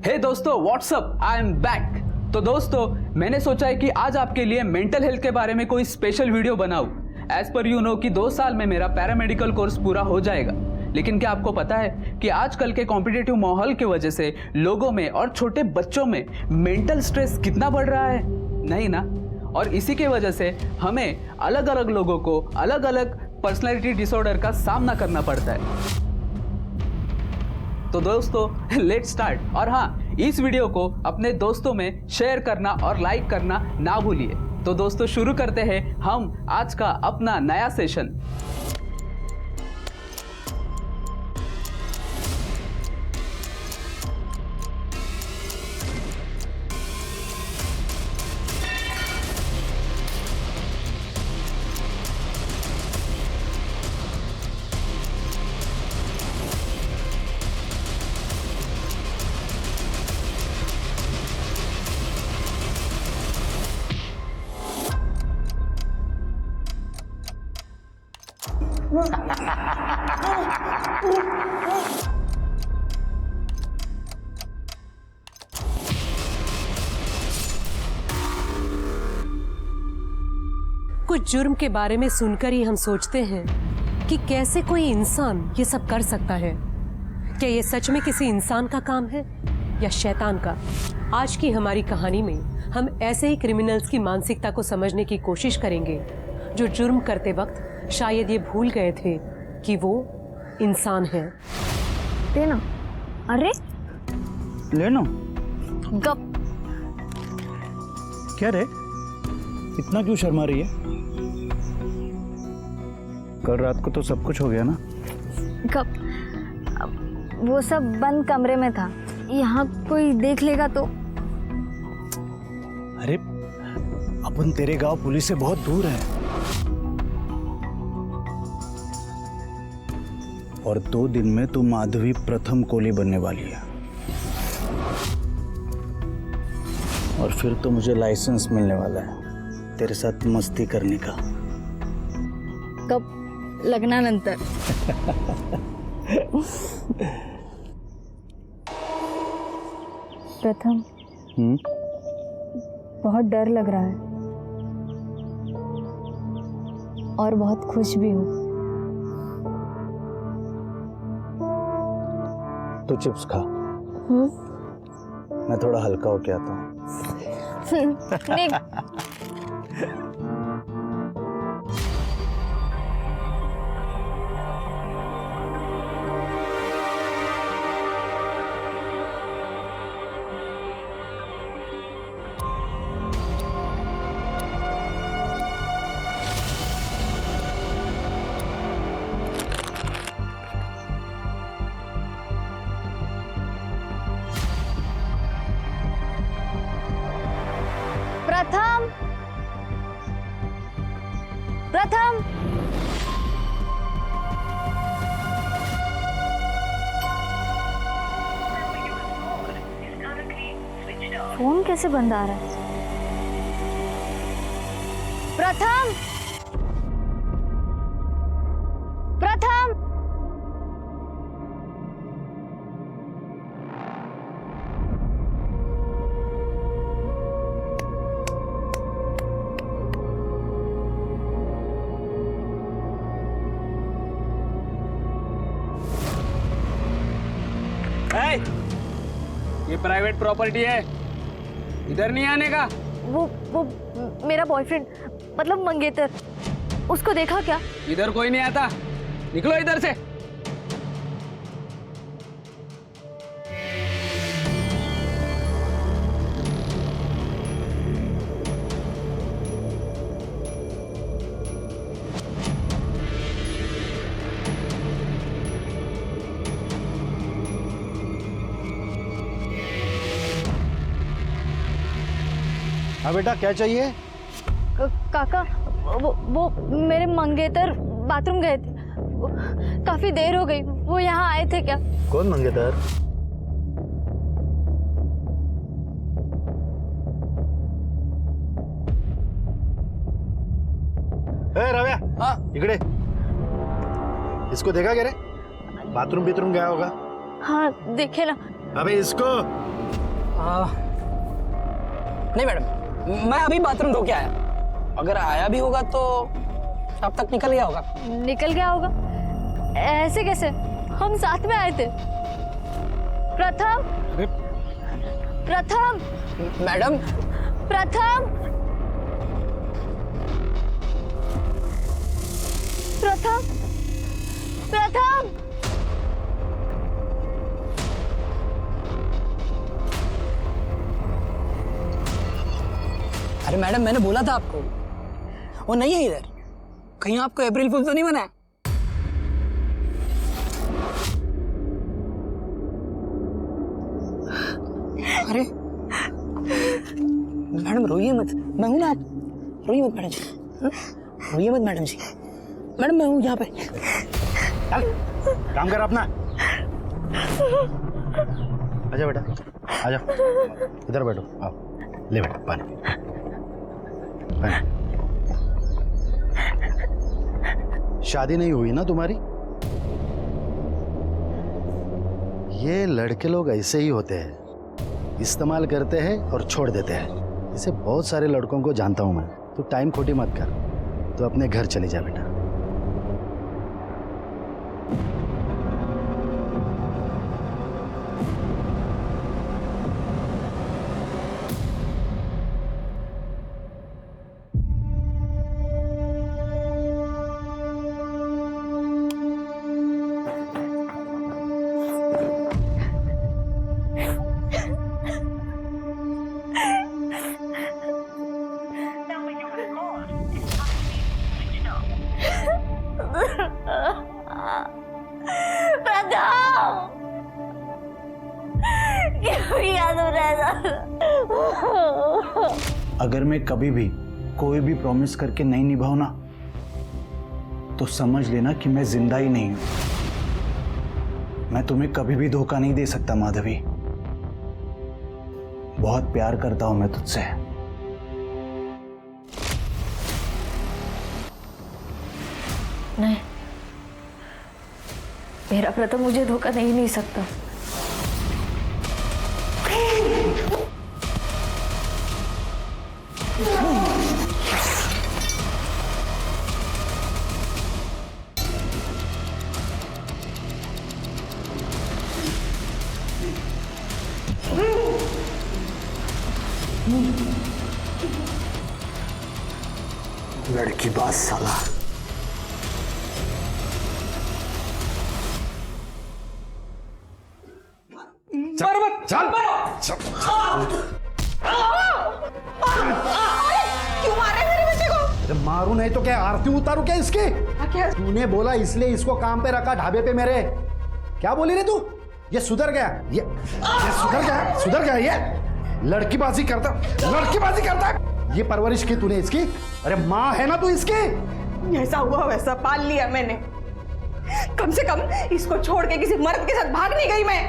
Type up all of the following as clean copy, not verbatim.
हे दोस्तों, WhatsApp, I am back. तो दोस्तों, मैंने सोचा है कि आज आपके लिए मेंटल हेल्थ के बारे में कोई स्पेशल वीडियो बनाऊं। एज पर यू नो कि 2 साल में मेरा पैरामेडिकल कोर्स पूरा हो जाएगा। लेकिन क्या आपको पता है कि आजकल के कॉम्पिटिटिव माहौल की वजह से लोगों में और छोटे बच्चों में मेंटल स्ट्रेस कितना बढ़ रहा है? नहीं ना? और इसी के वजह से हमें अलग अलग लोगों को अलग अलग पर्सनैलिटी डिसऑर्डर का सामना करना पड़ता है। तो दोस्तों, लेट्स स्टार्ट। और हाँ, इस वीडियो को अपने दोस्तों में शेयर करना और लाइक करना ना भूलिए। तो दोस्तों, शुरू करते हैं हम आज का अपना नया सेशन। कुछ जुर्म के बारे में सुनकर ही हम सोचते हैं कि कैसे कोई इंसान ये सब कर सकता है। क्या ये सच में किसी इंसान का काम है या शैतान का? आज की हमारी कहानी में हम ऐसे ही क्रिमिनल्स की मानसिकता को समझने की कोशिश करेंगे जो जुर्म करते वक्त शायद ये भूल गए थे कि वो इंसान है। देना। अरे लेना गप। क्या रे, इतना क्यों शर्मा रही है? कल रात को तो सब कुछ हो गया ना? गप। वो सब बंद कमरे में था, यहाँ कोई देख लेगा तो। अरे अपन तेरे गांव पुलिस से बहुत दूर है और 2 दिन में तू माधवी प्रथम कोली बनने वाली है और फिर तो मुझे लाइसेंस मिलने वाला है तेरे साथ मस्ती करने का। कब? लग्नानंतर। प्रथम, बहुत डर लग रहा है और बहुत खुश भी हूँ। तू चिप्स खा, मैं थोड़ा हल्का होके आता हूँ। प्रथम, प्रथम, फोन कैसे बंद आ रहा है? प्रथम, प्रथम, ये प्राइवेट प्रॉपर्टी है, इधर नहीं आने का। वो मेरा बॉयफ्रेंड, मतलब मंगेतर, उसको देखा क्या? इधर कोई नहीं आता, निकलो इधर से। हाँ बेटा, क्या चाहिए? काका, वो मेरे मंगेतर बाथरूम गए थे, काफी देर हो गई। वो यहाँ आए थे क्या? कौन मंगेतर? रव्या, हाँ, इकडे। इसको देखा क्या रे? बाथरूम गया होगा। हाँ, देखे ना। अबे इसको नहीं मैडम, मैं अभी बाथरूम धो के आया। अगर आया भी होगा तो अब तक निकल गया होगा। निकल गया होगा? ऐसे कैसे? हम साथ में आए थे। प्रथम, प्रथम, मैडम, प्रथम, प्रथम, प्रथम। अरे मैडम, मैंने बोला था आपको वो नहीं है इधर। कहीं आपको अप्रैल फूल तो नहीं बना है? अरे मैडम रोइए मत, मैं हूं ना। आप रोइए मत मैडम जी, रोइए मत मैडम जी। मैडम मैं हूं यहाँ पे। चल काम कर अपना। आजा बेटा, आजा, इधर बैठो। आओ, ले बेटा पानी, पानी। शादी नहीं हुई ना तुम्हारी? ये लड़के लोग ऐसे ही होते हैं, इस्तेमाल करते हैं और छोड़ देते हैं। इसे बहुत सारे लड़कों को जानता हूं मैं। तो टाइम खोटी मत कर, तो अपने घर चली जा बेटा। अगर मैं कभी भी कोई भी प्रॉमिस करके नहीं निभाऊं ना, तो समझ लेना कि मैं जिंदा ही नहीं हूं। मैं तुम्हें कभी भी धोखा नहीं दे सकता माधवी। बहुत प्यार करता हूं मैं तुझसे। नहीं, मेरा प्रथम मुझे धोखा नहीं सकता। लड़की बात साला। चल चल। क्यों मार रहे मेरे बेटे को? अरे मारू नहीं तो क्या आरती उतारू क्या इसकी? क्या? तूने बोला इसलिए इसको काम पे रखा ढाबे पे मेरे। क्या बोली रे तू? ये सुधर गया, ये सुधर गया ये लड़कीबाजी करता है। ये परवरिश की तूने इसकी? अरे माँ है ना तू इसकी? जैसा हुआ वैसा पाल लिया मैंने। कम से कम इसको छोड़ के किसी मर्द के साथ भाग नहीं गई मैं।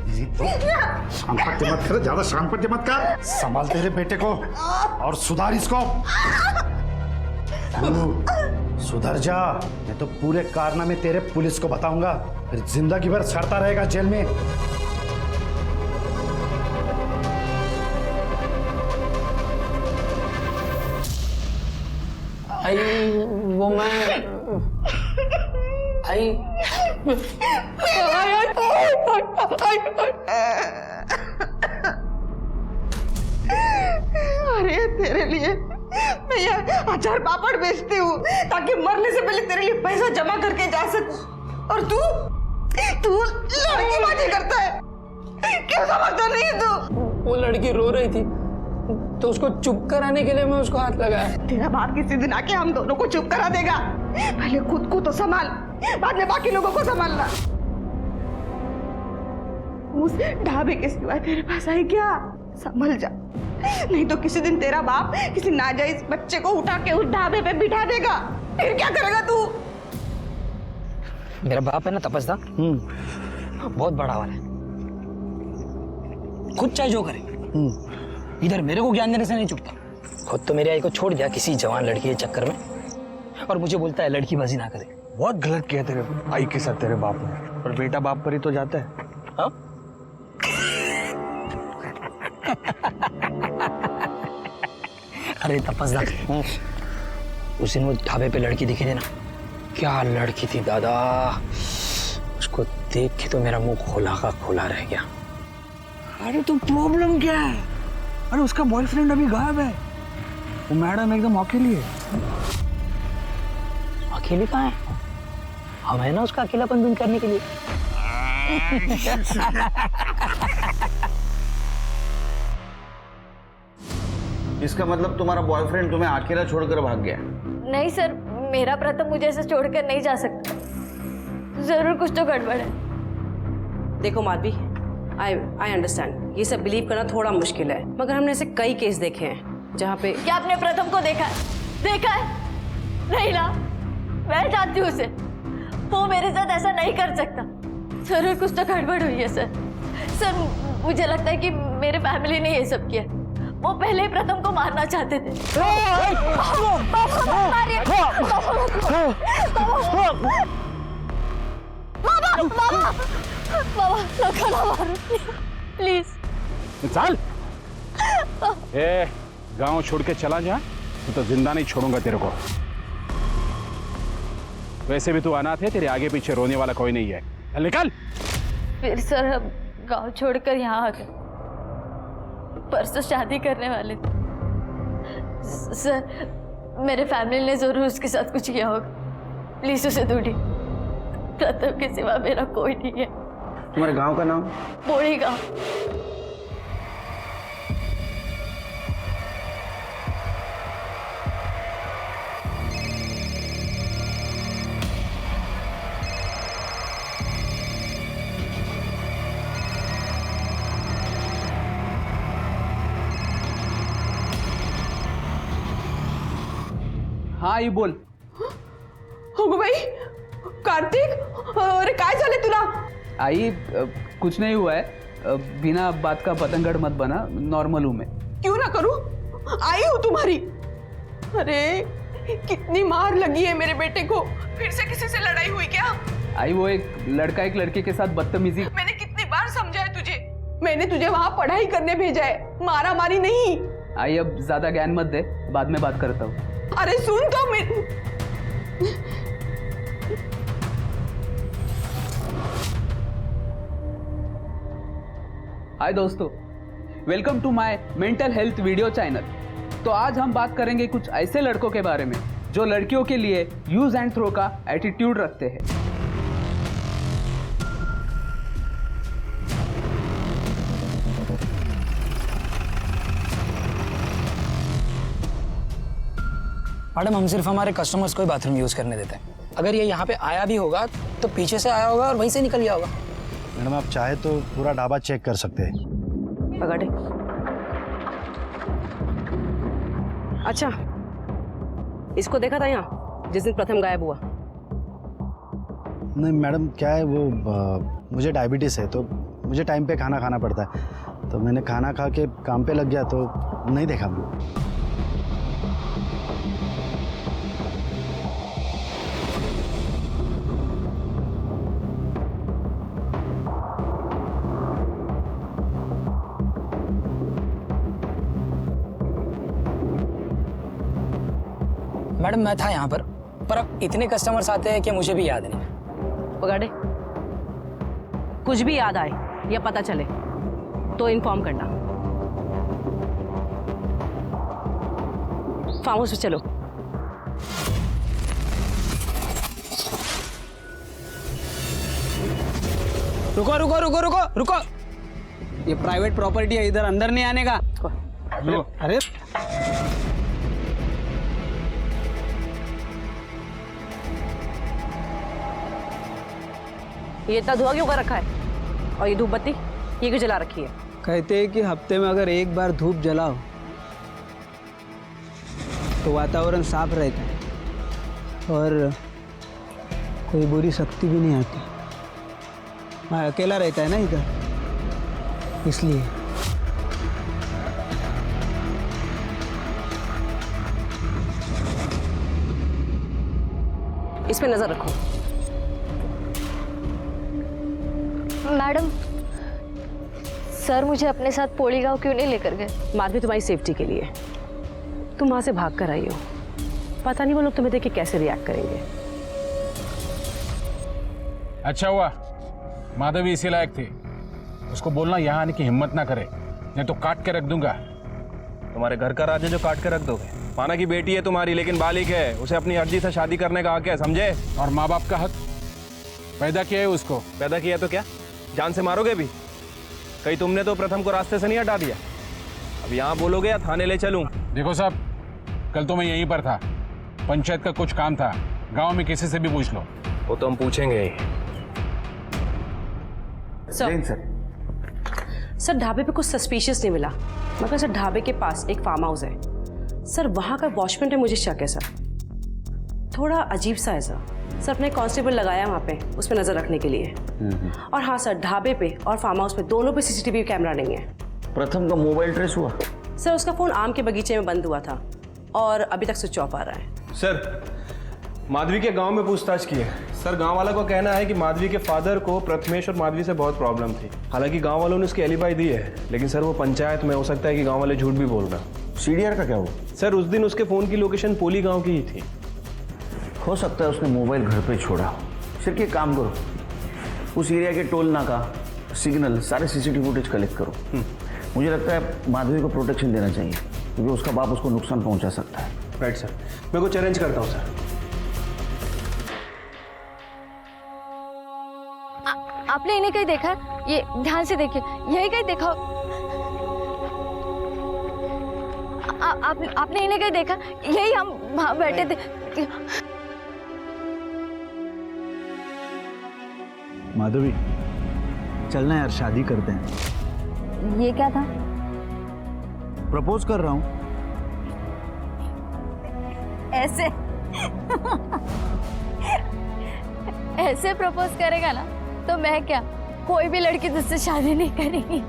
शांपत्य मत कर, ज्यादा शांपत्य मत कर। संभाल तेरे बेटे को और सुधार इसको। सुधर जा, मैं तो पूरे कारनामे तेरे पुलिस को बताऊंगा। फिर जिंदगी भर सड़ता रहेगा जेल में। आई वो मैं आई अरे तेरे लिए मैं ये अचार पापड़ बेचती हूँ ताकि मरने से पहले तेरे लिए पैसा जमा करके जा सकूं। और तू लड़कीबाजी करता है। क्यों समझता नहीं तू? वो लड़की रो रही थी तो उसको चुप कराने के लिए मैं उसको हाथ लगाया। तेरा बाप किसी दिन आके हम दोनों को चुप करा देगा। पहले खुद को तो संभाल, बाद में बाकी लोगों को संभालना। उस ढाबे के सिवा तेरे पास आई क्या? संभल जा, नहीं तो किसी दिन तेरा बाप किसी नाजायज बच्चे को उठा के उस ढाबे पे बिठा देगा। फिर क्या करेगा तू? मेरा बाप है ना तपस्या, बहुत बड़ा वाला है। खुद चाहे जो करे, इधर मेरे को ज्ञान देने से नहीं चुकता। खुद तो मेरी आई को छोड़ दिया किसी जवान लड़की के चक्कर में, और मुझे बोलता है लड़कीबाजी ना करे। बहुत गलत किया तेरे आई के साथ तेरे बाप ने, पर बेटा बाप पर ही तो जाता है। हाँ अरे तपस्या, उस दिन वो ढाबे पे लड़की दिखी थी ना, क्या लड़की थी दादा, उसको देख के तो मेरा मुंह खोला का खोला रह गया। अरे तो प्रॉब्लम क्या है? अरे उसका बॉयफ्रेंड अभी गायब है, वो मैडम एकदम अकेली है। अकेली कहाँ है? हम है ना उसका अकेलापन दूर करने के लिए। इसका मतलब तुम्हारा बॉयफ्रेंड तुम्हें अकेला छोड़कर भाग गया? नहीं सर, मेरा प्रथम मुझे ऐसे छोड़कर नहीं जा सकता। जरूर कुछ तो गड़बड़ है। देखो माधवी, आई अंडरस्टैंड, ये सब बिलीव करना थोड़ा मुश्किल है, मगर हमने ऐसे कई केस देखे हैं जहाँ पे। क्या आपने प्रथम को देखा है? देखा है? नहीं ना, मैं जानती हूँ उसे, वो मेरे साथ ऐसा नहीं कर सकता। जरूर कुछ तो गड़बड़ हुई है सर। सर मुझे लगता है कि मेरे फैमिली ने ये सब किया। वो पहले ही प्रथम को मारना चाहते थे। बाबा लोखा ना मारो प्लीज। चल, ए गांव छोड़ के चला जा, तो जिंदा नहीं छोड़ूंगा तेरे को। वैसे भी तू अनाथ है, तेरे आगे पीछे रोने वाला कोई नहीं है। चल निकल। फिर सर हम गांव छोड़कर यहाँ आ गए। परसों शादी करने वाले थे। सर मेरे फैमिली ने जरूर उसके साथ कुछ किया होगा। प्लीज उसे ढूंढिए। प्रथम के सिवा मेरा कोई नहीं है। तुम्हारे गांव का नाम? पोड़ी गांव। हाँ आई बोल. हो भाई कार्तिक, अरे काय झाले तुला? आई कुछ नहीं हुआ है. बिना बात का पतंगड़ मत बना, नॉर्मल हूं मैं. क्यों ना करूं, आई हूं तुम्हारी. अरे कितनी मार लगी है मेरे बेटे को. फिर से किसी से लड़ाई हुई क्या? आई वो एक लड़का एक लड़के के साथ बदतमीजी. मैंने कितनी बार समझाया तुझे. मैंने तुझे वहां पढ़ाई करने भेजा है, मारा मारी नहीं. आई अब ज्यादा ज्ञान मत दे, बाद में बात करता हूँ. अरे सुन तो हाय दोस्तों, welcome to my mental health video channel. तो आज हम बात करेंगे कुछ ऐसे लड़कों के बारे में जो लड़कियों के लिए यूज एंड थ्रो का एटीट्यूड रखते हैं. मैडम हम सिर्फ हमारे कस्टमर्स को ही बाथरूम यूज करने देते हैं. अगर ये यहाँ पे आया भी होगा तो पीछे से आया होगा और वहीं से निकल गया होगा. मैडम आप चाहे तो पूरा ढाबा चेक कर सकते हैं. पकड़े. अच्छा, इसको देखा था यहाँ जिस दिन प्रथम गायब हुआ? नहीं मैडम, क्या है वो मुझे डायबिटीज़ है तो मुझे टाइम पे खाना खाना पड़ता है, तो मैंने खाना खा के काम पे लग गया तो नहीं देखा. मैडम मैं था यहाँ पर अब इतने कस्टमर्स आते हैं कि मुझे भी याद नहीं. पकड़े. कुछ भी याद आए या पता चले तो इन्फॉर्म करना. फार्म हाउस पे चलो. रुको रुको रुको रुको रुको. ये प्राइवेट प्रॉपर्टी है, इधर अंदर नहीं आने का. अरे ये इतना धुआं क्यों कर रखा है? और ये धूप बत्ती ये क्यों जला रखी है? कहते हैं कि हफ्ते में अगर एक बार धूप जलाओ तो वातावरण साफ रहता है और कोई बुरी शक्ति भी नहीं आती. मैं अकेला रहता है ना इधर, इसलिए. इस पे नजर रखो. मैडम, सर मुझे अपने साथ पोड़ी गांव क्यों नहीं लेकर गए? माधवी तुम्हारी सेफ्टी के लिए. तुम वहां से भाग कर आई हो, पता नहीं वो लोग तुम्हें देख के कैसे रिएक्ट करेंगे। अच्छा हुआ माधवी इसी लायक थी, उसको बोलना यहाँ आने की हिम्मत ना करे, नहीं तो काट के रख दूंगा। तुम्हारे घर का राज है जो काट के रख दोगे? माना की बेटी है तुम्हारी, लेकिन बालिक है, उसे अपनी अर्जी से शादी करने का हक है, समझे? और माँ बाप का हक, पैदा किया है उसको। पैदा किया तो क्या जान से मारोगे भी? कहीं तुमने तो प्रथम को रास्ते से नहीं हटा दिया? अब यहाँ बोलोगे या थाने ले चलूं? देखो साहब, कल तो मैं यहीं पर था, पंचायत का कुछ काम था, गांव में किसी से भी पूछ लो। वो तो हम पूछेंगे ही। सर ढाबे पे कुछ सस्पिशियस नहीं मिला, मगर सर ढाबे के पास एक फार्म हाउस है सर, वहाँ का वॉचमैन है, मुझे शक है सर, थोड़ा अजीब सा है सर। सर अपने कांस्टेबल लगाया वहाँ पे उस पर नज़र रखने के लिए। और हाँ सर, ढाबे पे और फार्म हाउस पे दोनों पे सीसीटीवी कैमरा नहीं है। प्रथम का मोबाइल ट्रेस हुआ? सर उसका फ़ोन आम के बगीचे में बंद हुआ था और अभी तक स्विच ऑफ आ रहा है। सर माधवी के गांव में पूछताछ की है सर, गांव वाला को कहना है कि माधवी के फादर को प्रथमेश और माधवी से बहुत प्रॉब्लम थी। हालांकि गांव वालों ने उसकी एलिबाई दी है, लेकिन सर वो पंचायत में, हो सकता है कि गांव वाले झूठ भी बोल रहे हैं। सीडीआर का क्या हुआ? सर उस दिन उसके फ़ोन की लोकेशन पोली गांव की ही थी। हो सकता है उसने मोबाइल घर पे छोड़ा। सिर्फ एक काम करो, उस एरिया के टोल नाका, सिग्नल, सारे सीसीटीवी फुटेज कलेक्ट करो। मुझे लगता है माधवी को प्रोटेक्शन देना चाहिए, क्योंकि उसका बाप उसको नुकसान पहुंचा सकता है। राइट सर, मैं को चैलेंज करता हूँ सर। आपने इन्हें कहीं देखा है? ये ध्यान से देखिए, यही कहीं देखा? आपने इन्हें कहीं देखा? यही हम वहाँ बैठे थे। माधवी, चलना यार, शादी करते हैं। ये क्या था? प्रपोज कर रहा हूँ। ऐसे ऐसे प्रपोज करेगा ना तो मैं क्या, कोई भी लड़की तुझसे शादी नहीं करेगी।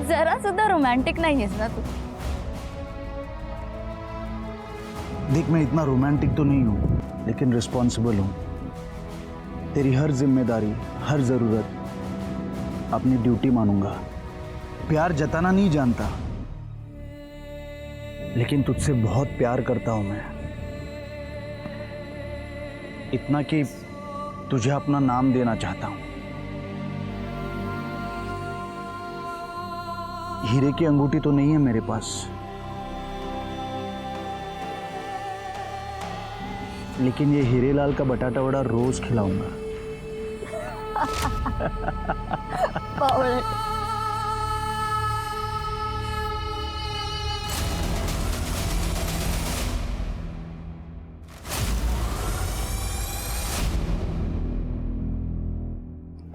जरा सुधा रोमांटिक नहीं है ना तू। देख, मैं इतना रोमांटिक तो नहीं हूँ, लेकिन रिस्पॉन्सिबल हूँ। तेरी हर जिम्मेदारी, हर जरूरत अपनी ड्यूटी मानूंगा। प्यार जताना नहीं जानता, लेकिन तुझसे बहुत प्यार करता हूं मैं, इतना कि तुझे अपना नाम देना चाहता हूं। हीरे की अंगूठी तो नहीं है मेरे पास, लेकिन ये हीरेलाल का बटाटा वड़ा रोज खिलाऊंगा।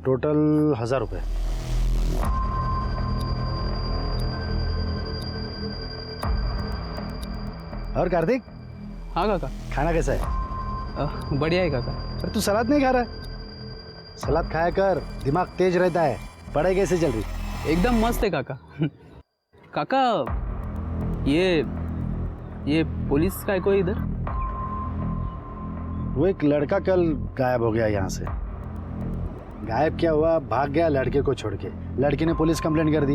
टोटल 1000 रुपये। और कार्तिक? हाँ काका। खाना कैसा है? बढ़िया है काका। पर तू सलाद नहीं खा रहा है? सलाद खाया कर, दिमाग तेज रहता है। पढ़ाई कैसे चल रही? एकदम मस्त है काका। काका, ये पुलिस का है कोई इधर? वो एक लड़का कल गायब हो गया यहाँ से। गायब क्या हुआ, भाग गया लड़के को छोड़ के। लड़की ने पुलिस कंप्लेंट कर दी।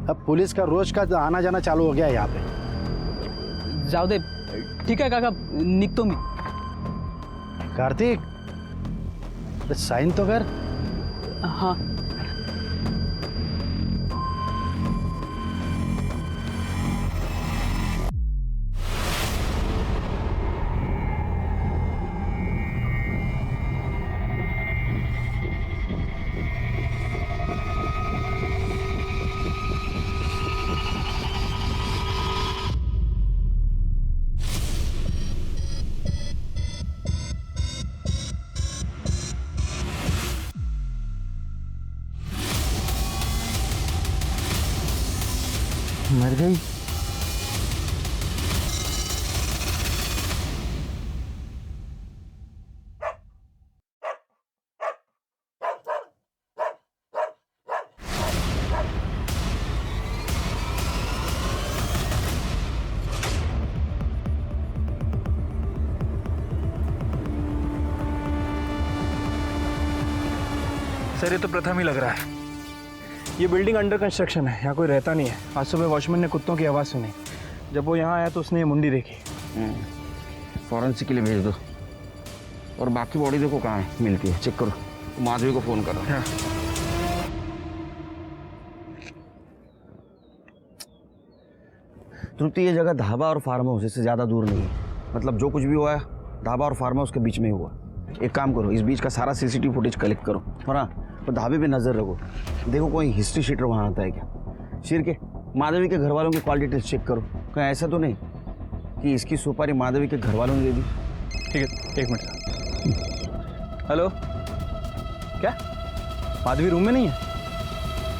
अब पुलिस का रोज का आना जाना चालू हो गया यहाँ पे। जाओ दे, ठीक है काका, निकतो मी। कार्तिक, साइन तो कर। हाँ। मर गई? सर ये तो प्रथम ही लग रहा है। ये बिल्डिंग अंडर कंस्ट्रक्शन है, यहाँ कोई रहता नहीं है। आज सुबह वॉचमैन ने कुत्तों की आवाज़ सुनी, जब वो यहाँ आया तो उसने ये मुंडी देखी। फॉरेंसिक के लिए भेज दो। और बाकी बॉडी देखो कहाँ है, मिलती है, चेक करो। माधवी को फोन कर रहा है। तृप्ति, ये जगह ढाबा और फार्म हाउस इससे ज़्यादा दूर नहीं है। मतलब जो कुछ भी हुआ है ढाबा और फार्म हाउस के बीच में ही हुआ। एक काम करो, इस बीच का सारा सीसीटीवी फुटेज कलेक्ट करो और हाँ, तो ढाबे पे नज़र रखो, देखो कोई हिस्ट्री शीटर वहाँ आता है क्या। शिर के माधवी के घर वालों की कॉल डिटेल्स चेक करो, कहीं ऐसा तो नहीं कि इसकी सुपारी माधवी के घर वालों ने दे दी। ठीक है, 1 मिनट। हेलो, क्या माधवी रूम में नहीं है?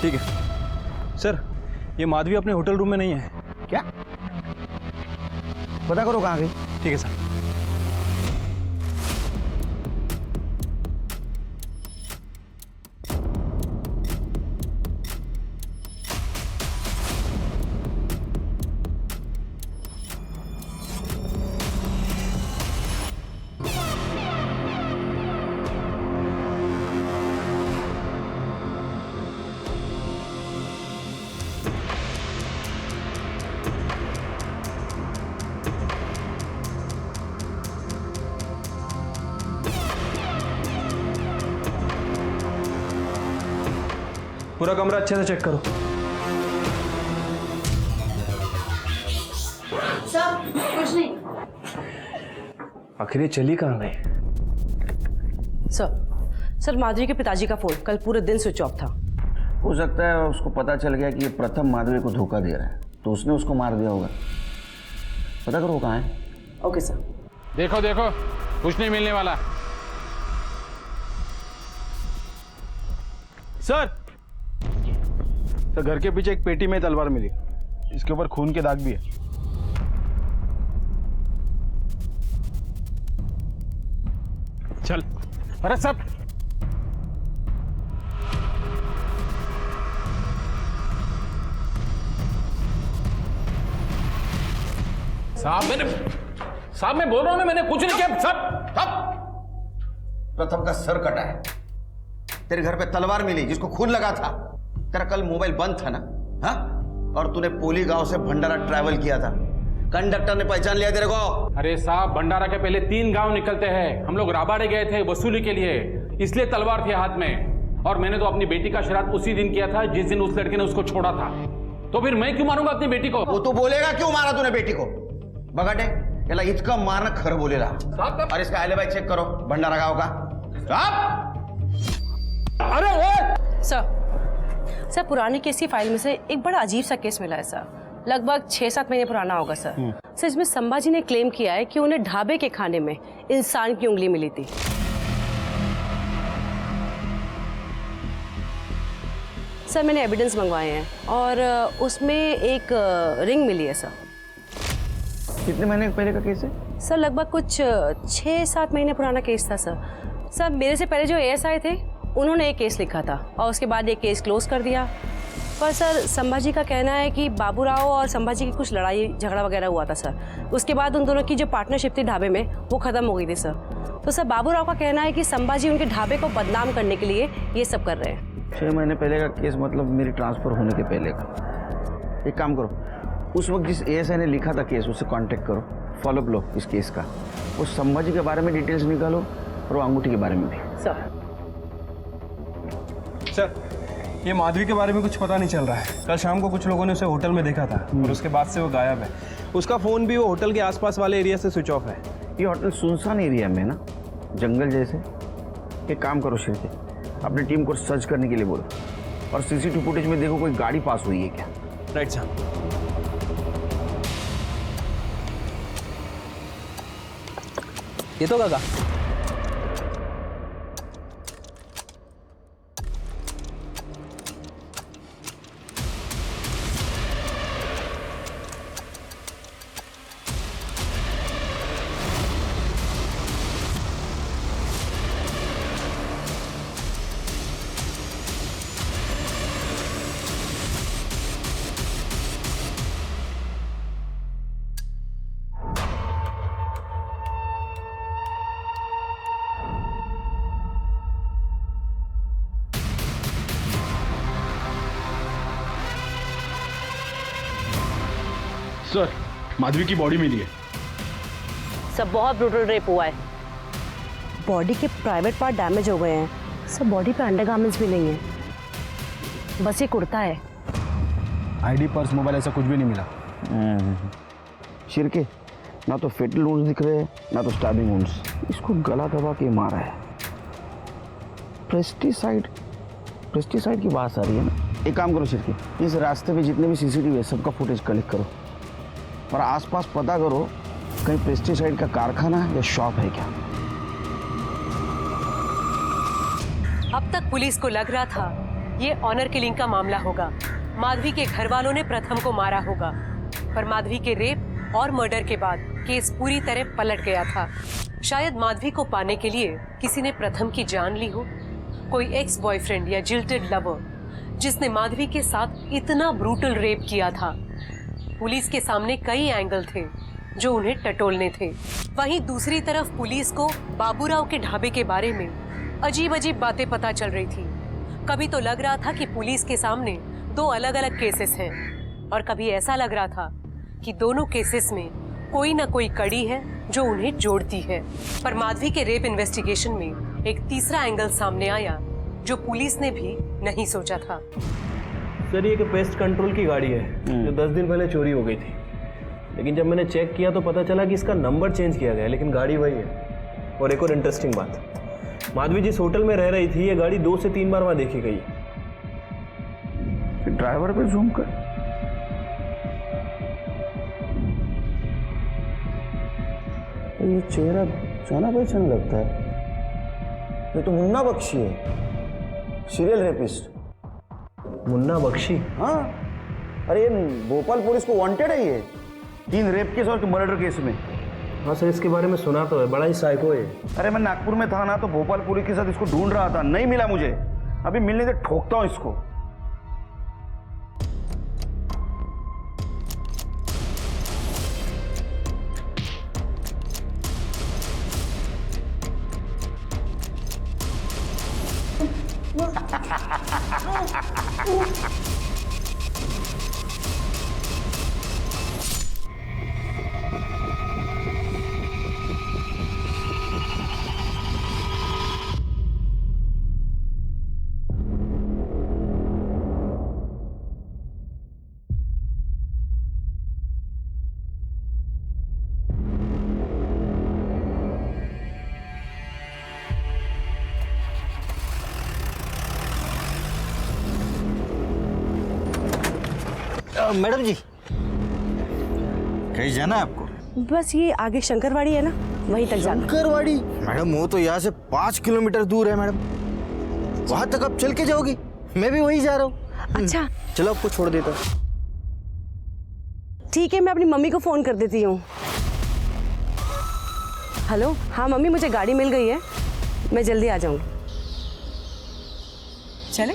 ठीक है सर, ये माधवी अपने होटल रूम में नहीं है। क्या? पता करो कहाँ गई। ठीक है सर। पूरा कमरा अच्छे से चेक करो। सब कुछ नहीं। आखिर ये चली कहाँ गई? सर माधुरी के पिताजी का फोन कल पूरे दिन स्विच ऑफ था। हो सकता है उसको पता चल गया कि ये प्रथम माधवी को धोखा दे रहा है, तो उसने उसको मार दिया होगा। पता करो कहाँ है। Okay sir. देखो देखो, कुछ नहीं मिलने वाला। सर घर के पीछे एक पेटी में तलवार मिली, इसके ऊपर खून के दाग भी है। चल। अरे सब साहब मैं बोल रहा हूं, मैंने कुछ नहीं किया। सब प्रथम का सर कटा है, तेरे घर पे तलवार मिली जिसको खून लगा था, तेरा कल मोबाइल बंद था ना, हाँ? और तूने पोली गांव से भंडारा ट्रैवल किया था, कंडक्टर ने पहचान लिया तेरे को। अरे साहब, भंडारा के पहले 3 गांव निकलते हैं। हम लोग राबाड़े गए थे वसूली के लिए, इसलिए तलवार थी हाथ में। और मैंने तो अपनी बेटी का श्राद्ध उसी दिन किया था जिस दिन उस लड़के ने उसको छोड़ा था। तो फिर मैं क्यों मारूंगा अपनी बेटी को? वो तो बोलेगा क्यों मारा तूने बेटी को। बगाटे याला इतका मारना खरं बोलेला। और इसका एलिबाई चेक करो भंडारा गांव का। अरे वो सर पुरानी केस की फाइल में से एक बड़ा अजीब सा केस मिला है सर, लगभग 6-7 महीने पुराना होगा सर। सर इसमें संभाजी ने क्लेम किया है कि उन्हें ढाबे के खाने में इंसान की उंगली मिली थी। सर मैंने एविडेंस मंगवाए हैं और उसमें एक रिंग मिली है सर। कितने महीने पहले का केस है? सर लगभग कुछ 6-7 महीने पुराना केस था सर। सर मेरे से पहले जो एएसआई थे उन्होंने एक केस लिखा था और उसके बाद ये केस क्लोज कर दिया। पर सर संभाजी का कहना है कि बाबूराव और संभाजी की कुछ लड़ाई झगड़ा वगैरह हुआ था सर। उसके बाद उन दोनों की जो पार्टनरशिप थी ढाबे में वो ख़त्म हो गई थी सर। तो सर बाबूराव का कहना है कि संभाजी उनके ढाबे को बदनाम करने के लिए ये सब कर रहे हैं। 6 महीने पहले का केस मतलब मेरी ट्रांसफ़र होने के पहले का। एक काम करो, उस वक्त जिस एएसआई ने लिखा था केस उससे कांटेक्ट करो, फॉलोअप लो इस केस का। वो संभाजी के बारे में डिटेल्स निकालो और वो अंगूठी के बारे में भी। सर ये माधवी के बारे में कुछ पता नहीं चल रहा है। कल शाम को कुछ लोगों ने उसे होटल में देखा था और उसके बाद से वो गायब है। उसका फ़ोन भी वो होटल के आसपास वाले एरिया से स्विच ऑफ है। ये होटल सुनसान एरिया में ना, जंगल जैसे। एक काम करो शिरके, अपनी टीम को सर्च करने के लिए बोलो और सीसीटीवी फुटेज में देखो कोई गाड़ी पास हुई है क्या। राइट साहब। ये तो काका सर माधवी की बॉडी मिली है। सब बहुत ब्रूटल रेप हुआ है। बॉडी के प्राइवेट पार्ट डैमेज हो गए हैं। सब बॉडी पे अंडरगारमेंट्स भी नहीं है, बस ये कुर्ता है। आईडी, पर्स, मोबाइल ऐसा कुछ भी नहीं मिला। शिरके, ना तो फेटल वुंड्स दिख रहे हैं ना तो स्टैबिंग वुंड्स। इसको गला दबा के मारा है। पेस्टिसाइड की बात आ रही है ना। एक काम करो शिरके, इस रास्ते पे जितने भी सीसीटीवी है सबका फुटेज कलेक्ट करो और आसपास पता करो कहीं पेस्टिसाइड का कारखाना या शॉप है क्या। अब तक पुलिस को लग रहा था ये ऑनर किलिंग का मामला होगा। माधवी के घर वालों ने प्रथम को मारा होगा, पर माधवी के रेप और मर्डर के बाद केस पूरी तरह पलट गया था। शायद माधवी को पाने के लिए किसी ने प्रथम की जान ली हो। कोई एक्स बॉयफ्रेंड या जिल्टेड लवर जिसने माधवी के साथ इतना ब्रूटल रेप किया था। पुलिस के सामने कई एंगल थे जो उन्हें टटोलने थे। वहीं दूसरी तरफ पुलिस को बाबूराव के ढाबे के बारे में अजीब अजीब बातें पता चल रही थी। कभी तो लग रहा था कि पुलिस के सामने दो अलग अलग केसेस हैं और कभी ऐसा लग रहा था कि दोनों केसेस में कोई ना कोई कड़ी है जो उन्हें जोड़ती है। पर माधवी के रेप इन्वेस्टिगेशन में एक तीसरा एंगल सामने आया जो पुलिस ने भी नहीं सोचा था। सर ये पेस्ट कंट्रोल की गाड़ी है जो 10 दिन पहले चोरी हो गई थी, लेकिन जब मैंने चेक किया तो पता चला कि इसका नंबर चेंज किया गया, लेकिन गाड़ी वही है। और एक और इंटरेस्टिंग बात, माधवी जिस होटल में रह रही थी ये गाड़ी 2 से 3 बार वहां देखी गई। ड्राइवर पे जूम कर। ये चेहरा जाना पहचान लगता है। ये तो मुन्ना बख्शी है, सीरियल रेपिस्ट। मुन्ना बख्शी? हाँ, अरे ये भोपाल पुलिस को वांटेड है ये 3 रेप केस और मर्डर केस में। हाँ सर, इसके बारे में सुना तो है, बड़ा ही साइको है। अरे मैं नागपुर में था ना तो भोपाल पुलिस के साथ इसको ढूंढ रहा था, नहीं मिला मुझे। अभी मिलने से ठोकता हूँ इसको। मैडम जी, कहीं जाना है आपको? बस ये आगे शंकरवाड़ी है ना, वहीं तक जाना। शंकरवाड़ी? मैडम वो तो यहाँ से 5 किलोमीटर दूर है मैडम, वहां तक आप चल के जाओगी? मैं भी वहीं जा रहा हूँ। अच्छा चलो आपको छोड़ देता हूँ। ठीक है, मैं अपनी मम्मी को फोन कर देती हूँ। हेलो, हाँ मम्मी, मुझे गाड़ी मिल गई है, मैं जल्दी आ जाऊँगी। चले?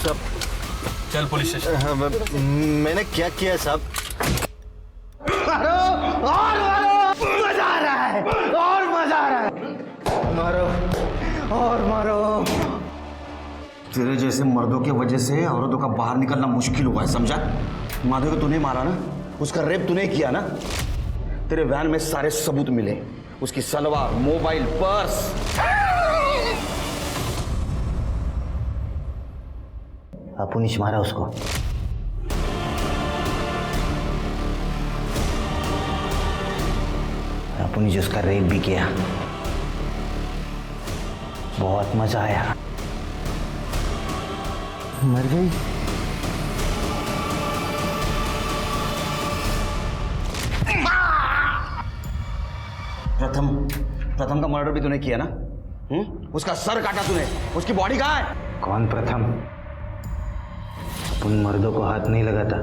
सब चल पुलिस स्टेशन। मैंने क्या किया साहब? मारो और मारो, मजा आ रहा है और मजा आ रहा है। मारो और मारो। तेरे जैसे मर्दों की वजह से औरतों का बाहर निकलना मुश्किल हुआ है, समझा? माधव को तूने मारा ना, उसका रेप तूने किया ना। तेरे वैन में सारे सबूत मिले, उसकी सलवार, मोबाइल, पर्स। अपुनिश मारा उसको। अपुनिश उसका रेप भी किया। बहुत मजा आया। मर गई? प्रथम का मर्डर भी तूने किया ना? उसका सर काटा तूने, उसकी बॉडी कहाँ है? कौन प्रथम? उन मर्दों को हाथ नहीं लगाता।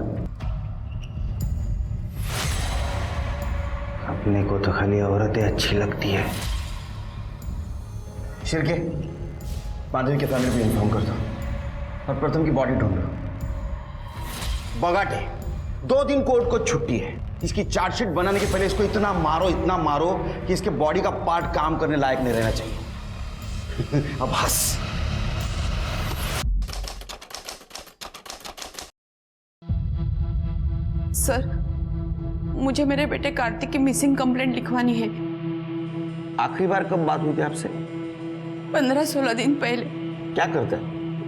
अपने को तो खाली औरतें अच्छी लगती है। शिरके, माधवी के फैमिली को इन्फॉर्म कर दो और प्रथम की बॉडी ढूंढ लो। बगाटे 2 दिन कोर्ट को छुट्टी है, इसकी चार्जशीट बनाने के पहले इसको इतना मारो कि इसके बॉडी का पार्ट काम करने लायक नहीं रहना चाहिए। अब हंस। सर, मुझे मेरे बेटे कार्तिक की मिसिंग कंप्लेंट लिखवानी है। आखिरी बार कब बात हुई थी आपसे? 15-16 दिन पहले। क्या करता है?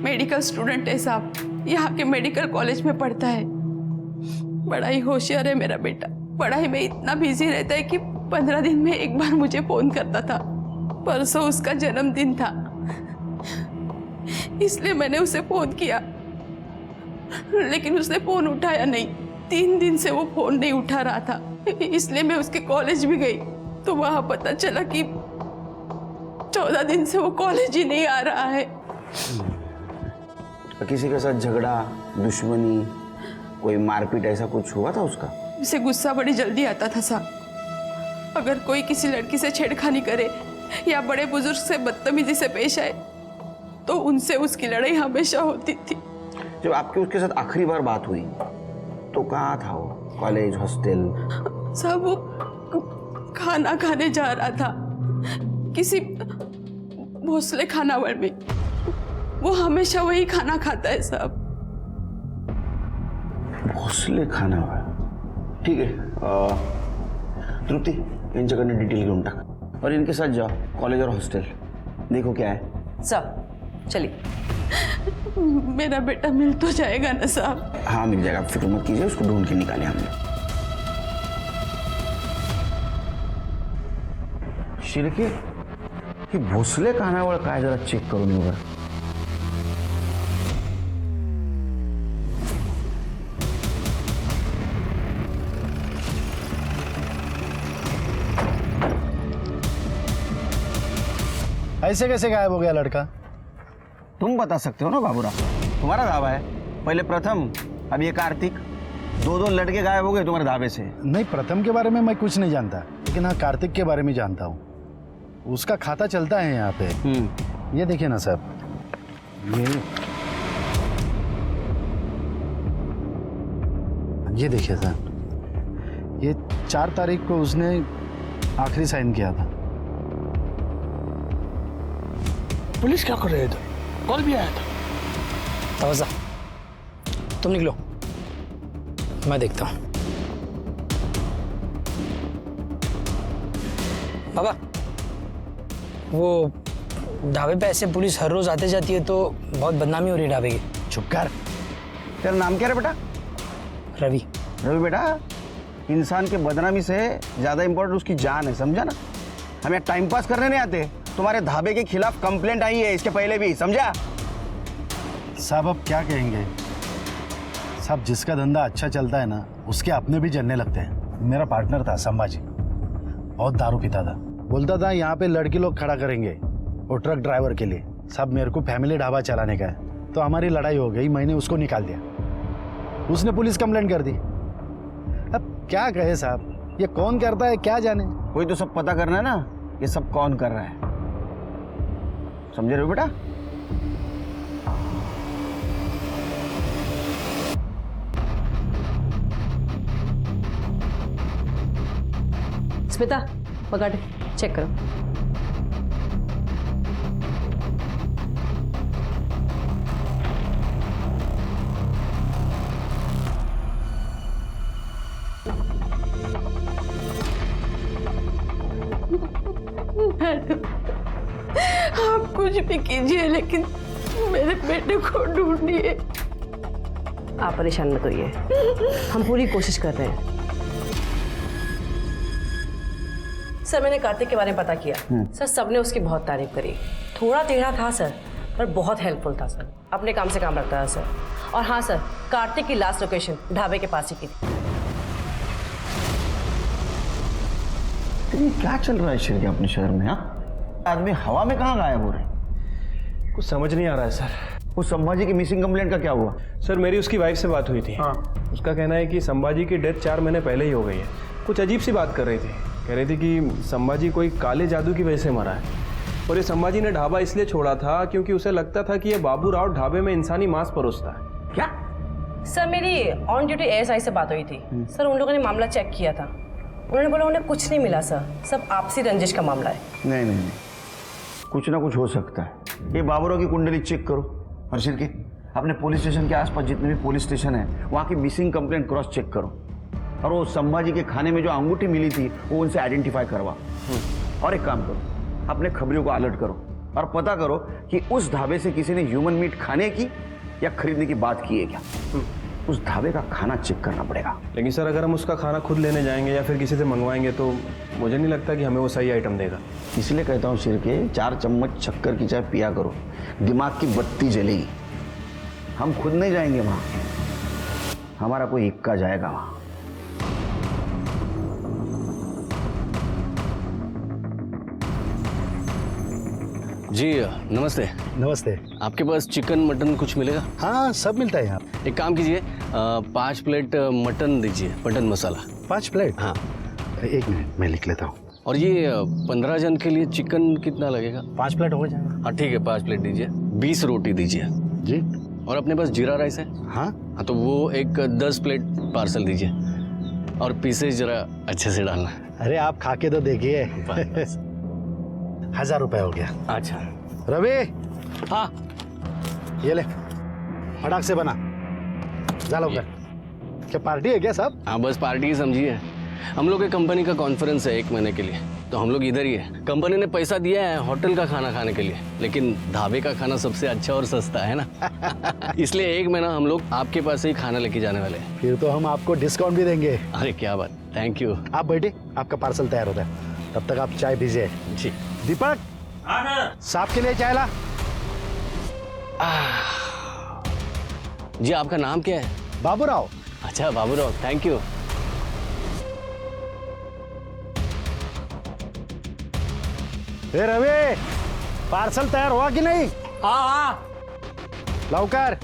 मेडिकल स्टूडेंट है साहब, यहाँ के मेडिकल कॉलेज में पढ़ता है। बड़ा ही होशियार है मेरा बेटा। पढ़ाई में इतना बिजी रहता है कि 15 दिन में एक बार मुझे फोन करता था। परसों उसका जन्मदिन था, इसलिए मैंने उसे फोन किया, लेकिन उसने फोन उठाया नहीं। 3 दिन से वो फोन नहीं उठा रहा था, इसलिए मैं उसके कॉलेज भी गई तो वहां पता चला कि 14 दिन से वो कॉलेज ही नहीं आ रहा है। किसी के साथ झगड़ा, दुश्मनी, कोई मारपीट ऐसा कुछ हुआ था उसका? उसे गुस्सा बड़ी जल्दी आता था साहब। अगर कोई किसी लड़की से छेड़खानी करे या बड़े बुजुर्ग से बदतमीजी से पेश आए तो उनसे उसकी लड़ाई हमेशा होती थी। जब आपकी उसके साथ आखिरी बार बात हुई तो कहाँ था वो? College, hostel? साहब वो खाना खाने जा रहा था किसी भोसले खानावळ में। वो हमेशा वही खाना खाता है साहब। भोसले खानावळ, ठीक है। तृप्ति, इनच्याकडनं डिटेल घेऊन टाक और इनके साथ जाओ कॉलेज और हॉस्टल, देखो क्या है। सर चलिए। मेरा बेटा मिल तो जाएगा ना साहब? हाँ मिल जाएगा, आप फिक्र मत कीजिए, उसको ढूंढ के निकाले हमने। शिर्के, ही भोसले खानावळ काय जरा चेक करून येऊ बरं। ऐसे कैसे गायब हो गया लड़का? तुम बता सकते हो ना बाबूराव, तुम्हारा धाबा है। पहले प्रथम, अब ये कार्तिक, 2 लड़के गायब हो गए तुम्हारे धाबे से। नहीं, प्रथम के बारे में मैं कुछ नहीं जानता, लेकिन हाँ कार्तिक के बारे में जानता हूँ। उसका खाता चलता है यहाँ पे। ये देखिए ना साहब, ये देखिए साहब, ये 4 तारीख को उसने आखिरी साइन किया था। पुलिस क्या कर रहे थे? कॉल भी आया था। तवज्जा, तुम निकलो, मैं देखता हूँ। बाबा, वो ढाबे पे ऐसे पुलिस हर रोज आते जाती है तो बहुत बदनामी हो रही है ढाबे की। चुप कर। तेरा नाम क्या है बेटा? रवि। रवि बेटा, इंसान के बदनामी से ज्यादा इंपॉर्टेंट उसकी जान है, समझा ना? हमें टाइम पास करने नहीं आते। तुम्हारे ढाबे के खिलाफ कंप्लेंट आई है, इसके पहले भी, समझा? साहब अब क्या कहेंगे साहब, जिसका धंधा अच्छा चलता है ना उसके अपने भी जलने लगते हैं। मेरा पार्टनर था संभाजी, बहुत दारू पीता था। बोलता था यहाँ पे लड़की लोग खड़ा करेंगे और ट्रक ड्राइवर के लिए। साहब मेरे को फैमिली ढाबा चलाने का है, तो हमारी लड़ाई हो गई, मैंने उसको निकाल दिया। उसने पुलिस कंप्लेंट कर दी। अब क्या कहे साहब, ये कौन करता है क्या जाने। कोई तो सब पता करना है ना, ये सब कौन कर रहा है, समझे रहे हो बेटा? स्मिता, पकड़, चेक करो। आप कुछ भी कीजिए लेकिन मेरे बेटे को ढूंढिए। आप परेशान मत होइए, हम पूरी कोशिश कर रहे हैं। सर मैंने कार्तिक के बारे में पता किया। सर सबने उसकी बहुत तारीफ करी। थोड़ा टेढ़ा था सर, पर बहुत हेल्पफुल था सर। अपने काम से काम रखता था सर। और हाँ सर, कार्तिक की लास्ट लोकेशन ढाबे के पास ही की थी। ये क्या चल रहा है शिर्के अपने शहर में? हाँ, आदमी हवा में कहाँ गायब हो रहे? कुछ समझ नहीं आ रहा है सर। वो संभाजी की मिसिंग कंप्लेंट का क्या हुआ? सर मेरी उसकी वाइफ से बात हुई थी। हाँ। उसका कहना है कि संभाजी की डेथ 4 महीने पहले ही हो गई है। कुछ अजीब सी बात कर रही थी, कह रही थी कि संभाजी कोई काले जादू की वजह से मरा है। और ये संभाजी ने ढाबा इसलिए छोड़ा था क्योंकि उसे लगता था कि ये बाबू राव ढाबे में इंसानी मांस परोसता है। क्या? सर मेरी ऑन ड्यूटी एएसआई से बात हुई थी। सर उन लोगों ने मामला चेक किया था, उन्होंने बोला उन्हें कुछ नहीं मिला सर, सब आपसी रंजिश का मामला है। नहीं नहीं नहीं, कुछ ना कुछ हो सकता है। ये बाबूराव की कुंडली चेक करो हर्षिल की, अपने पुलिस स्टेशन के आसपास जितने भी पुलिस स्टेशन है वहाँ की मिसिंग कंप्लेंट क्रॉस चेक करो, और वो संभाजी के खाने में जो अंगूठी मिली थी वो उनसे आइडेंटिफाई करवा। और एक काम करो, अपने खबरियों को अलर्ट करो और पता करो कि उस ढाबे से किसी ने ह्यूमन मीट खाने की या खरीदने की बात की है क्या। उस ढाबे का खाना चेक करना पड़ेगा। लेकिन सर अगर हम उसका खाना खुद लेने जाएंगे या फिर किसी से मंगवाएंगे तो मुझे नहीं लगता कि हमें वो सही आइटम देगा। इसलिए कहता हूँ शिरके, 4 चम्मच शक्कर की चाय पिया करो, दिमाग की बत्ती जलेगी। हम खुद नहीं जाएंगे वहाँ, हमारा कोई इक्का जाएगा वहाँ। जी नमस्ते। नमस्ते। आपके पास चिकन मटन कुछ मिलेगा? हाँ सब मिलता है यहाँ। एक काम कीजिए, 5 प्लेट मटन दीजिए, मटन मसाला। 5 प्लेट? हाँ। एक मिनट मैं लिख लेता हूँ। और ये 15 जन के लिए चिकन कितना लगेगा? 5 प्लेट हो जाएगा। हाँ ठीक है, 5 प्लेट दीजिए। 20 रोटी दीजिए। जी। और अपने पास जीरा राइस है? हाँ तो वो एक 10 प्लेट पार्सल दीजिए, और पीसेज जरा अच्छे से डालना। अरे आप खा के तो देखिए। 1000 रुपए हो गया। अच्छा रवि। हाँ ये ले, फटाक से बना, जा लोग। क्या पार्टी है क्या साहब? हाँ बस पार्टी ही समझिए। हम लोग के कंपनी का कॉन्फ्रेंस है 1 महीने के लिए, तो हम लोग इधर ही है। कंपनी ने पैसा दिया है होटल का खाना खाने के लिए, लेकिन ढाबे का खाना सबसे अच्छा और सस्ता है ना। इसलिए 1 महीना हम लोग आपके पास ही खाना लेके जाने वाले हैं। फिर तो हम आपको डिस्काउंट भी देंगे। अरे क्या बात, थैंक यू। आप बैठे, आपका पार्सल तैयार होता है, तब तक आप चाय पीजिए। जी। दीपक, साहब के लिए चाय ला। जी आपका नाम क्या है? बाबूराव। अच्छा बाबूराव, थैंक यू। ए रवि, पार्सल तैयार हुआ कि नहीं? हाँ लवकर।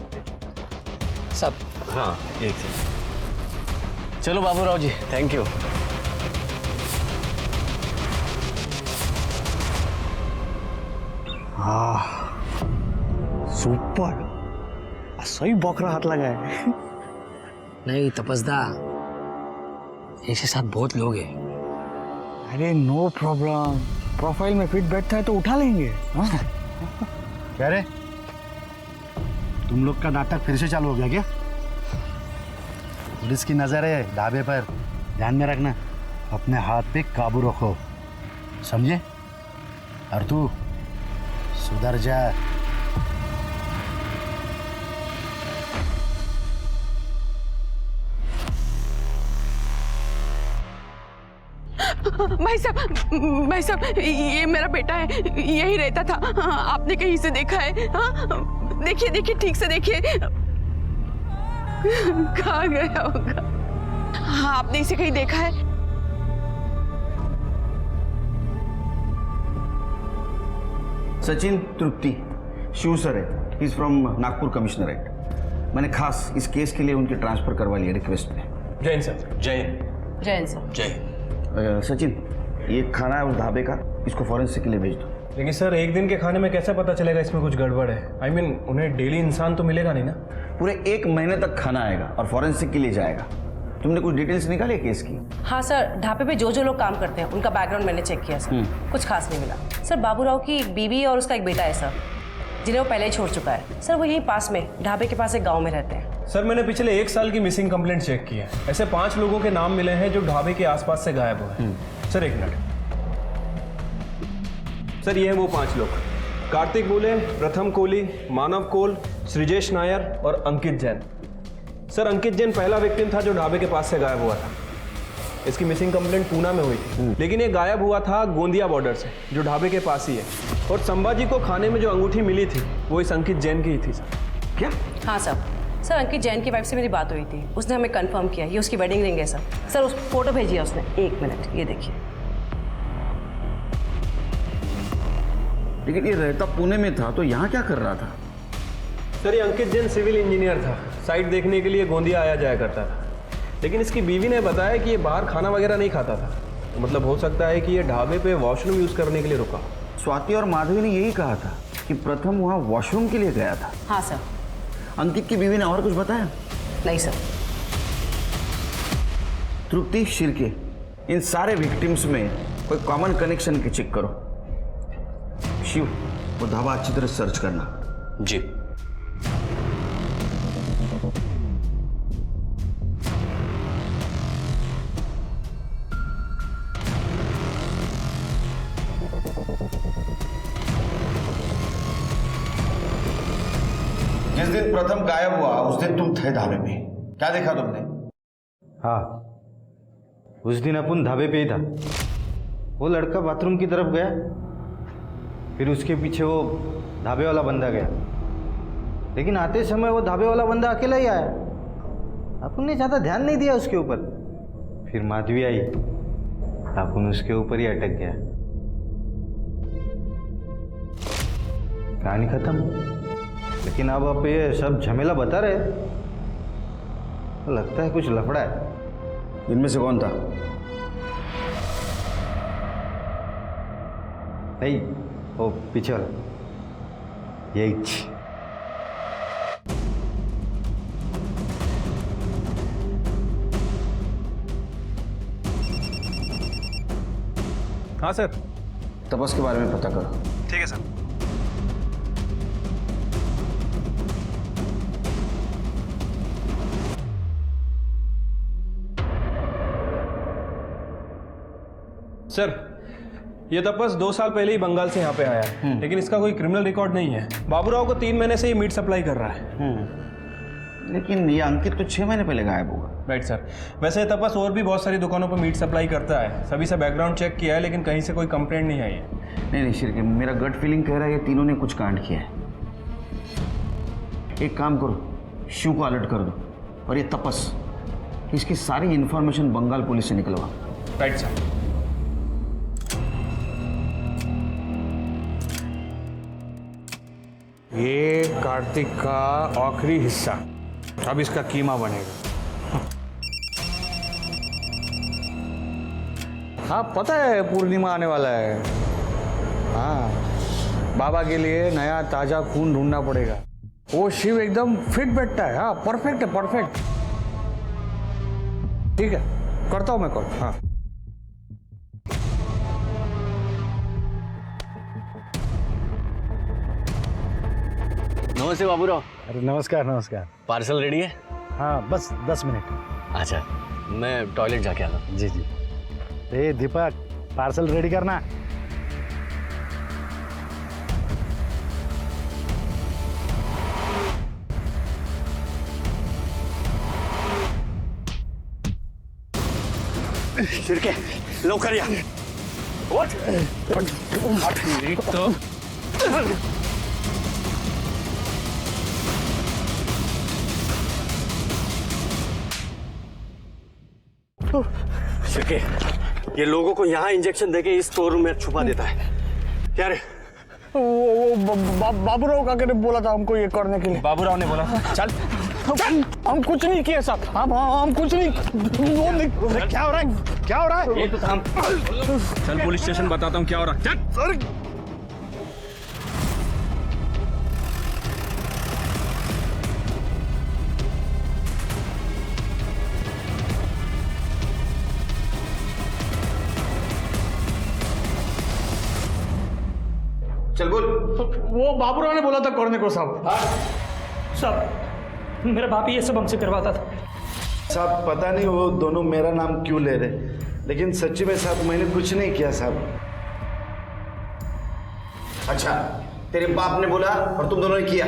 सब हाँ एक से। चलो बाबूराव जी, थैंक यू। सुपर, सही बकरा हाथ लगा है। नहीं तपस्दा, ऐसे साथ बहुत लोग हैं। अरे नो प्रॉब्लम, प्रोफाइल में फिट बैठता है तो उठा लेंगे। हाँ? क्या रे, तुम लोग का नाटक फिर से चालू हो गया क्या? पुलिस की नजर है ढाबे पर, ध्यान में रखना, अपने हाथ पे काबू रखो, समझे? और तू सुधर जा। भाई साहब ये मेरा बेटा है, यही रहता था। आपने कहीं से देखा है? हाँ देखिए देखिए, ठीक से देखिए, कहाँ गया होगा? हाँ आपने इसे कहीं देखा है? सचिन तृप्ति, शिव सर है, he is from Nagpur commissionerate. मैंने खास इस केस के लिए उनकी ट्रांसफर करवा लिया रिक्वेस्ट पे। जय सर। जय जैन सर। जय। सचिन, ये खाना है उस ढाबे का, इसको फॉरेंसिक के लिए भेज दो। लेकिन सर एक दिन के खाने में कैसे पता चलेगा इसमें कुछ गड़बड़ है? I mean, उन्हें डेली इंसान तो मिलेगा नहीं ना। पूरे 1 महीने तक खाना आएगा और फॉरेंसिक के लिए जाएगा। तुमने कुछ डिटेल्स निकाले केस की? हाँ सर, ढाबे पे जो लोग काम करते हैं उनका बैकग्राउंड मैंने चेक किया सर, कुछ खास नहीं मिला। सर बाबूराव की एक बीवी और उसका एक बेटा है सर, जिन्हें वो पहले ही छोड़ चुका है। सर वो यहीं पास में ढाबे के पास एक गाँव में रहते हैं। सर मैंने पिछले 1 साल की मिसिंग कंप्लेंट चेक की है। ऐसे 5 लोगों के नाम मिले हैं जो ढाबे के आसपास से गायब हुए हैं। Sir 1 minute. सर ये हैं वो 5 लोग: कार्तिक बोले, प्रथम कोहली, मानव कोल, सृजेश नायर और अंकित जैन। सर अंकित जैन पहला विक्टिम था जो ढाबे के पास से गायब हुआ था। इसकी मिसिंग कंप्लेंट पूना में हुई थी, लेकिन ये गायब हुआ था गोंदिया बॉर्डर से, जो ढाबे के पास ही है। और संभाजी को खाने में जो अंगूठी मिली थी वो इस अंकित जैन की ही थी। सर क्या? हाँ सर, सर अंकित जैन की वाइफ से मेरी बात हुई थी, उसने हमें कंफर्म किया ये उसकी वेडिंग रिंग है सर। सर उस फोटो भेजी है उसने, 1 मिनट ये देखिए। लेकिन ये रहता पुणे में था तो यहाँ क्या कर रहा था? सर ये अंकित जैन सिविल इंजीनियर था, साइट देखने के लिए गोंदिया आया जाया करता था। लेकिन इसकी बीवी ने बताया कि ये बाहर खाना वगैरह नहीं खाता था, तो मतलब हो सकता है कि ये ढाबे पे वॉशरूम यूज़ करने के लिए रुका। स्वाति और माधवी ने यही कहा था कि प्रथम वहाँ वॉशरूम के लिए गया था। हाँ सर। अंकित की बीवी ने और कुछ बताया? नहीं सर। तृप्ति शिर्के, इन सारे विक्टिम्स में कोई कॉमन कनेक्शन के चेक करो। शिव, वो ढाबा अच्छी तरह सर्च करना। जी। जिस दिन प्रथम गायब हुआ उस दिन तुम थे ढाबे पे, क्या देखा तुमने? हाँ, उस दिन अपन ढाबे पे ही था। वो लड़का बाथरूम की तरफ गया, फिर उसके पीछे वो ढाबे वाला बंदा गया, लेकिन आते समय वो ढाबे वाला बंदा अकेला ही आया। अपन ने ज़्यादा ध्यान नहीं दिया उसके ऊपर। फिर माधवी आई, अपन उसके ऊपर ही अटक गया। कहानी खत्म। लेकिन अब आप ये सब झमेला बता रहे, तो लगता है कुछ लफड़ा है। इनमें से कौन था? नहीं, वो पीछे वाला, यही। हाँ सर। तपस के बारे में पता करो। ठीक है सर। सर, ये तपस 2 साल पहले ही बंगाल से यहाँ पे आया है, लेकिन इसका कोई क्रिमिनल रिकॉर्ड नहीं है। बाबूराव को 3 महीने से ये मीट सप्लाई कर रहा है। लेकिन ये अंकित तो 6 महीने पहले गायब हुआ। Right sir. वैसे ये तपस और भी बहुत सारी दुकानों पर मीट सप्लाई करता है। सभी से बैकग्राउंड चेक किया है, लेकिन कहीं से कोई कंप्लेंट नहीं आई है। नहीं शिर्के, मेरा गट फीलिंग कह रहा है ये तीनों ने कुछ कांड किया है। एक काम करो, शिव को अलर्ट कर दो, और ये तपस, इसकी सारी इंफॉर्मेशन बंगाल पुलिस से निकलवा। Right sir. ये कार्तिक का आखिरी हिस्सा, अब इसका कीमा बनेगा। हाँ, पता है पूर्णिमा आने वाला है। हाँ, बाबा के लिए नया ताजा खून ढूंढना पड़ेगा। वो शिव एकदम फिट बैठता है। हाँ, परफेक्ट है, परफेक्ट। ठीक है, करता हूँ मैं कॉल। हाँ। नमस्ते बाबूराव। अरे नमस्कार नमस्कार। पार्सल रेडी है? हाँ, बस 10 मिनट। अच्छा, मैं टॉयलेट जाके आता हूँ। जी जी। ए दीपक, पार्सल रेडी करना। शिर्के, लवकर या। शिर्के, ये लोगों को यहाँ इंजेक्शन देके इस स्टोर रूम में छुपा देता है। क्या रे? बाबूराव का बोला था हमको ये करने के लिए। बाबूराव ने बोला चल। हम कुछ नहीं किए साहब। हम कुछ नहीं। क्या हो रहा है? क्या हो रहा है? ये तो काम। चल पुलिस स्टेशन बताता हूँ क्या हो रहा है। चल सर। चल बोल। वो बाबूराव ने बोला था करने को साहब। साहब, मेरा बाप ये सब हमसे करवाता था। साहब पता नहीं वो दोनों मेरा नाम क्यों ले रहे, लेकिन सच्ची में साहब मैंने कुछ नहीं किया साहब। अच्छा, तेरे बाप ने बोला और तुम दोनों ने किया?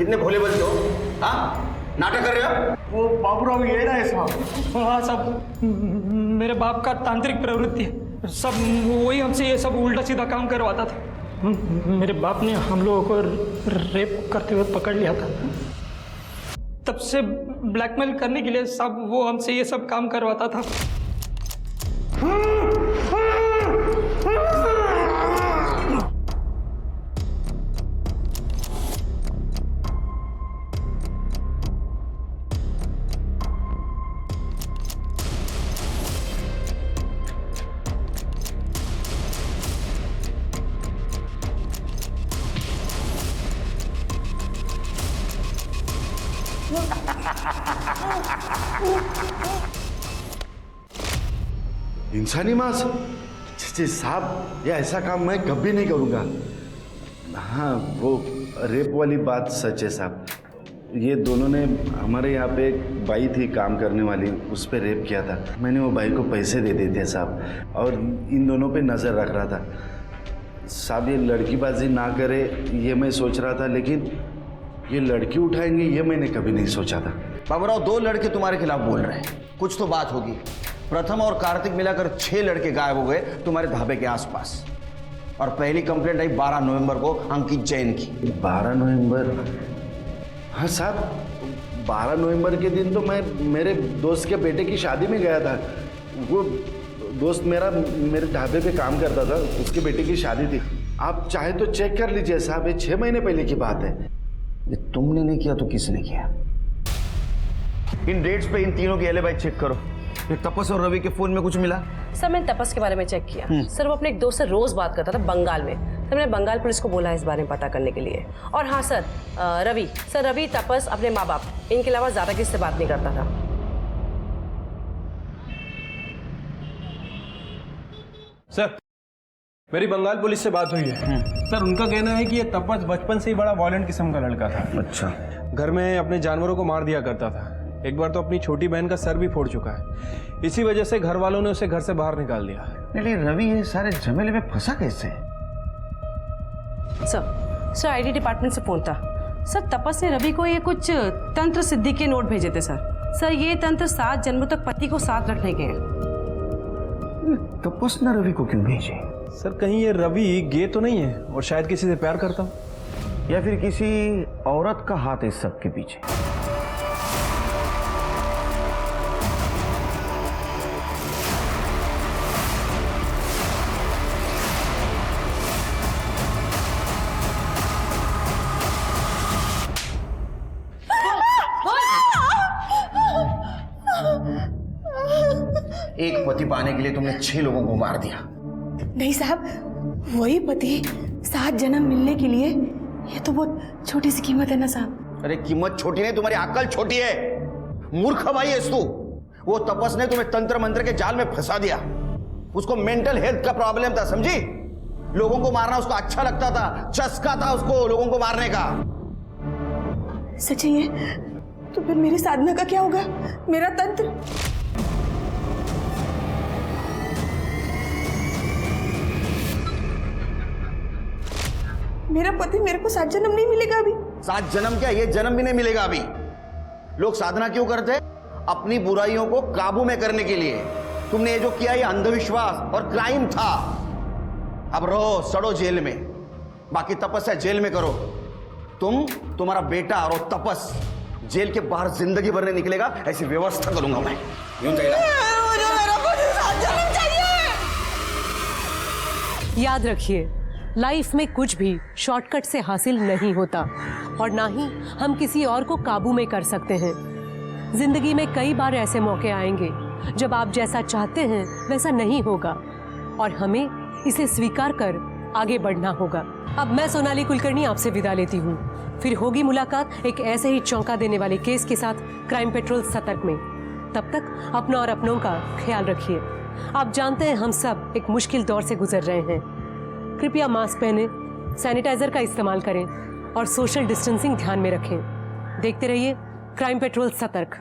इतने भोले बच्चे हो? हाँ, नाटक कर रहे हो? वो बाबूराव ये रहा है साहब। हाँ साहब, मेरे बाप का तांत्रिक प्रवृत्ति है। सब वही हमसे ये सब उल्टा सीधा काम करवाता था। मेरे बाप ने हम लोगों को रेप करते हुए पकड़ लिया था। तब से ब्लैकमेल करने के लिए सब वो हमसे ये सब काम करवाता था। इंसानी मांस? जी साहब, ये ऐसा काम मैं कभी नहीं करूँगा। हाँ, वो रेप वाली बात सच है साहब। ये दोनों ने हमारे यहाँ पे एक बाई थी काम करने वाली, उस पर रेप किया था। मैंने वो बाई को पैसे दे दिए थे साहब, और इन दोनों पे नज़र रख रहा था साहब। ये लड़कीबाजी ना करे ये मैं सोच रहा था, लेकिन ये लड़की उठाएंगे ये मैंने कभी नहीं सोचा था। बाबूराव, 2 लड़के तुम्हारे खिलाफ बोल रहे हैं, कुछ तो बात होगी। प्रथम और कार्तिक मिलाकर 6 लड़के गायब हो गए तुम्हारे ढाबे के आसपास, और पहली कंप्लेंट आई 12 नवंबर को अंकित जैन की। 12 नवंबर? हाँ साहब, 12 नवंबर के दिन तो मैं मेरे दोस्त के बेटे की शादी में गया था। वो दोस्त मेरे ढाबे पे काम करता था, उसके बेटे की शादी थी। आप चाहे तो चेक कर लीजिए साहब, ये 6 महीने पहले की बात है। ये तुमने नहीं किया तो किसने किया? इन डेट्स पे इन तीनों के एलिबाई चेक करो। ये तपस और रवि के फोन में कुछ मिला? सर मैंने तपस के बारे में चेक किया। सर वो अपने एक दोस्त से रोज बात करता था बंगाल में। सर मैंने बंगाल पुलिस को बोला है इस बारे में पता करने के लिए। और हाँ सर, रवि तपस अपने माँ बाप इनके अलावा ज्यादा किसी से बात नहीं करता था। सर, मेरी बंगाल पुलिस से बात हुई है। सर, उनका कहना है कि ये तपस बचपन से ही बड़ा वॉयलेंट किस्म का लड़का था। अच्छा। घर में अपने जानवरों को मार दिया करता था। एक बार तो अपनी छोटी बहन का सर भी फोड़ चुका है। इसी वजह से घर वालों ने उसे घर से बाहर निकाल दिया। लेकिन रवि ये सारे झमेले में फंसा कैसे? सर आईडी डिपार्टमेंट से फोन था। सर तपस ने रवि को ये कुछ तंत्र सिद्धि के नोट भेजे थे सर ये तंत्र 7 जन्मों तक पति को साथ रखने के हैं। तपस ने रवि को क्यों भेजे? सर कहीं ये रवि गे तो नहीं है और शायद किसी से प्यार करता हो, या फिर किसी औरत का हाथ इस सब के पीछे? एक पति पाने के लिए तुमने 6 लोगों को मार दिया। नहीं साहब, वही पति 7 जन्म मिलने के लिए, ये तो बहुत छोटी सी कीमत है ना साहब। अरे कीमत छोटी नहीं, तुम्हारी अकल छोटी है। मूर्ख भाई है तू। वो तपस ने तुम्हें तंत्र मंत्र के जाल में फंसा दिया। उसको मेंटल हेल्थ का प्रॉब्लम था, समझी? लोगों को मारना उसको अच्छा लगता था, चस्का था उसको लोगों को मारने का। सच्ची है तो फिर मेरी साधना का क्या होगा? मेरा तंत्र? मेरा पति मेरे को 7 जन्म नहीं मिलेगा अभी? 7 जन्म क्या, ये जन्म भी नहीं मिलेगा अभी। लोग साधना क्यों करते हैं? अपनी बुराइयों को काबू में करने के लिए। तुमने ये जो किया ये अंधविश्वास और क्राइम था। अब रहो सड़ो जेल में, बाकी तपस्या जेल में करो। तुम्हारा बेटा और तपस जेल के बाहर जिंदगी भर नहीं निकलेगा, ऐसी व्यवस्था करूंगा मैं। यूं जाएगा। मुझे मेरा पति 7 जन्म चाहिए। याद रखिए, लाइफ में कुछ भी शॉर्टकट से हासिल नहीं होता, और ना ही हम किसी और को काबू में कर सकते हैं। जिंदगी में कई बार ऐसे मौके आएंगे जब आप जैसा चाहते हैं वैसा नहीं होगा, और हमें इसे स्वीकार कर आगे बढ़ना होगा। अब मैं सोनाली कुलकर्णी आपसे विदा लेती हूँ। फिर होगी मुलाकात एक ऐसे ही चौंका देने वाले केस के साथ क्राइम पेट्रोल सतर्क में। तब तक अपना और अपनों का ख्याल रखिए। आप जानते हैं हम सब एक मुश्किल दौर से गुजर रहे हैं। कृपया मास्क पहने, सैनिटाइजर का इस्तेमाल करें और सोशल डिस्टेंसिंग ध्यान में रखें। देखते रहिए क्राइम पेट्रोल सतर्क।